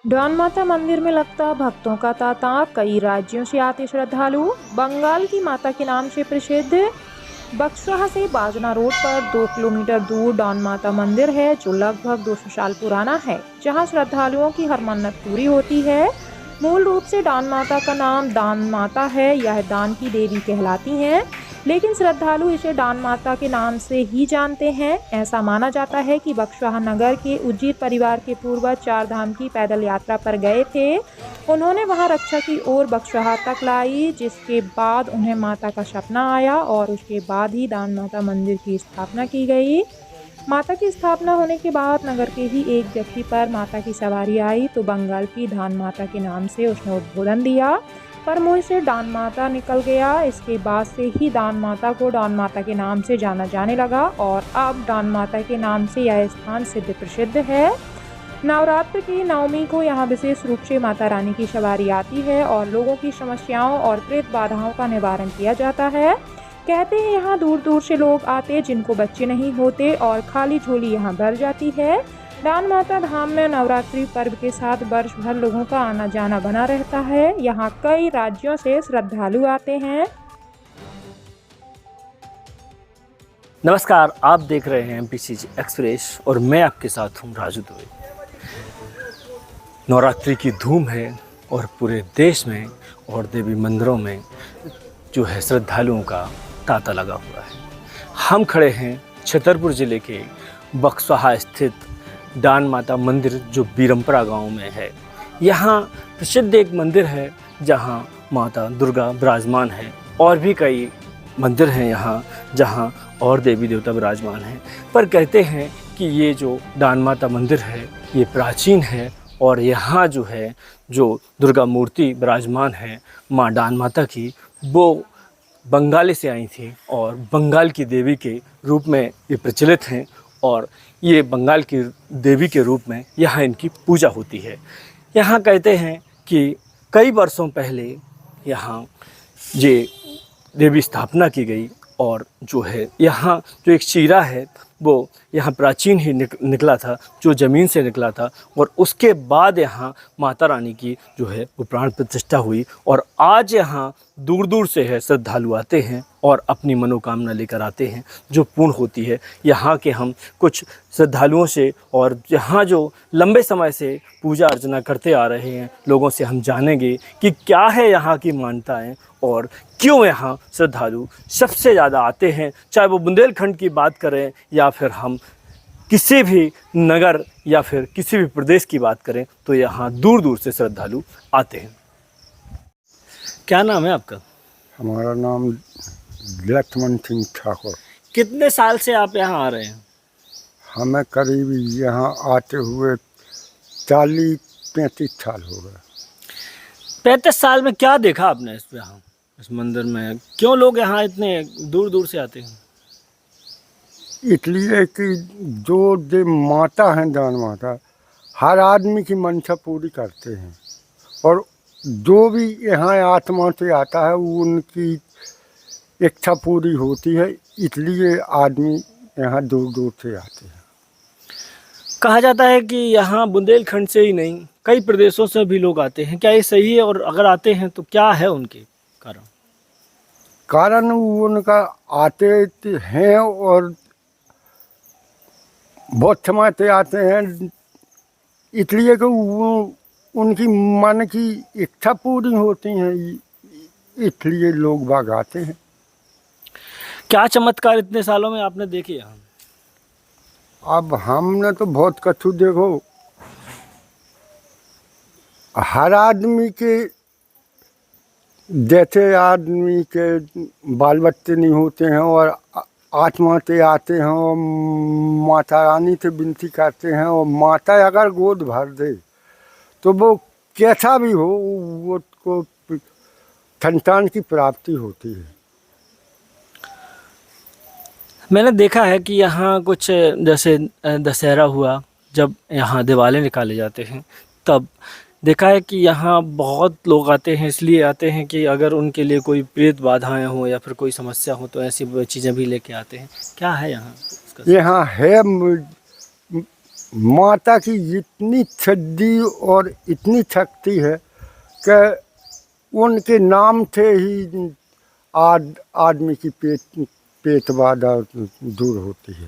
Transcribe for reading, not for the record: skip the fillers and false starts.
Don माता मंदिर में लगता भक्तों का तांता। कई राज्यों से आते श्रद्धालु। बंगाल की माता के नाम से प्रसिद्ध बक्सवाहा से बाजना रोड पर 2 किलोमीटर दूर डॉन माता मंदिर है, जो लगभग 200 साल पुराना है, जहां श्रद्धालुओं की हर मन्नत पूरी होती है। मूल रूप से डॉन माता का नाम दान माता है। यह दान की देवी कहलाती हैं, लेकिन श्रद्धालु इसे डॉन माता के नाम से ही जानते हैं। ऐसा माना जाता है कि बक्सवाहा नगर के उज्जीर परिवार के पूर्वज 4 धाम की पैदल यात्रा पर गए थे। उन्होंने वहां रक्षा की ओर बक्सवाहा तक लाई, जिसके बाद उन्हें माता का सपना आया और उसके बाद ही दान माता मंदिर की स्थापना की गई। माता की स्थापना होने के बाद नगर के ही एक व्यक्ति पर माता की सवारी आई, तो बंगाल की दान माता के नाम से उसने उद्बोधन दिया, पर मुंह से दान माता निकल गया। इसके बाद से ही दान माता को दान माता के नाम से जाना जाने लगा और अब दान माता के नाम से यह स्थान सिद्ध प्रसिद्ध है। नवरात्र की नवमी को यहाँ विशेष रूप से माता रानी की सवारी आती है और लोगों की समस्याओं और प्रेत बाधाओं का निवारण किया जाता है। कहते हैं यहाँ दूर दूर से लोग आते जिनको बच्चे नहीं होते और खाली झोली यहाँ भर जाती है। दान माता धाम में नवरात्रि पर्व के साथ वर्ष भर लोगों का आना जाना बना रहता है। यहाँ कई राज्यों से श्रद्धालु आते हैं। नमस्कार, आप देख रहे हैं एमपीसीजी एक्सप्रेस और मैं आपके साथ हूँ राजू दुबे। नवरात्रि की धूम है और पूरे देश में और देवी मंदिरों में जो है श्रद्धालुओं का तांता लगा हुआ है। हम खड़े हैं छतरपुर ज़िले के बक्सवाहा स्थित दान माता मंदिर, जो बीरमपुरा गांव में है। यहाँ प्रसिद्ध एक मंदिर है जहाँ माता दुर्गा विराजमान है, और भी कई मंदिर हैं यहाँ जहाँ और देवी देवता विराजमान हैं। पर कहते हैं कि ये जो दान माता मंदिर है ये प्राचीन है, और यहाँ जो है जो दुर्गा मूर्ति विराजमान है माँ दान माता की, वो बंगाली से आई थी और बंगाल की देवी के रूप में ये प्रचलित हैं, और ये बंगाल की देवी के रूप में यहाँ इनकी पूजा होती है। यहाँ कहते हैं कि कई वर्षों पहले यहाँ ये देवी स्थापना की गई, और जो है यहाँ जो एक चीरा है वो यहाँ प्राचीन ही निकला था, जो ज़मीन से निकला था, और उसके बाद यहाँ माता रानी की जो है वो प्राण प्रतिष्ठा हुई। और आज यहाँ दूर दूर से है श्रद्धालु आते हैं और अपनी मनोकामना लेकर आते हैं जो पूर्ण होती है। यहाँ के हम कुछ श्रद्धालुओं से और यहाँ जो लंबे समय से पूजा अर्चना करते आ रहे हैं लोगों से हम जानेंगे कि क्या है यहाँ की मान्यताएँ और क्यों यहाँ श्रद्धालु सबसे ज़्यादा आते हैं। चाहे वो बुंदेलखंड की बात करें या फिर हम किसी भी नगर या फिर किसी भी प्रदेश की बात करें, तो यहाँ दूर दूर से श्रद्धालु आते हैं। क्या नाम है आपका? हमारा नाम लक्ष्मण सिंह ठाकुर। कितने साल से आप यहाँ आ रहे हैं? हमें करीब यहाँ आते हुए 40-35 साल हो गए। 35 साल में क्या देखा आपने इस मंदिर में? क्यों लोग यहाँ इतने दूर दूर से आते हैं? इसलिए कि जो माता हैं दान माता, हर आदमी की मंशा पूरी करते हैं, और जो भी यहाँ आत्मा से आता है वो उनकी इच्छा पूरी होती है। इसलिए आदमी यहाँ दूर दूर से आते हैं। कहा जाता है कि यहाँ बुंदेलखंड से ही नहीं कई प्रदेशों से भी लोग आते हैं। क्या ये सही है? और अगर आते हैं तो क्या है उनके कारण? कारण उनका आते हैं और बहुत समय से आते हैं, इसलिए कि वो उनकी मन की इच्छा पूरी होती है, इसलिए लोग बाग आते हैं। क्या चमत्कार इतने सालों में आपने देखे यहाँ? अब हमने तो बहुत कछु देखो, हर आदमी के जैसे आदमी के बाल बच्चे नहीं होते हैं और आत्मा से आते हैं और माता रानी से विनती करते हैं, और माता अगर गोद भर दे तो वो कैसा भी हो वो को संतान की प्राप्ति होती है। मैंने देखा है कि यहाँ कुछ जैसे दशहरा हुआ, जब यहाँ दिवाले निकाले जाते हैं, तब देखा है कि यहाँ बहुत लोग आते हैं। इसलिए आते हैं कि अगर उनके लिए कोई प्रेत बाधाएं हो या फिर कोई समस्या हो तो ऐसी चीज़ें भी लेके आते हैं। क्या है यहाँ? यहाँ है माता की जितनी सिद्धि और इतनी शक्ति है कि उनके नाम से ही आदमी की पेट बाधा दूर होती है।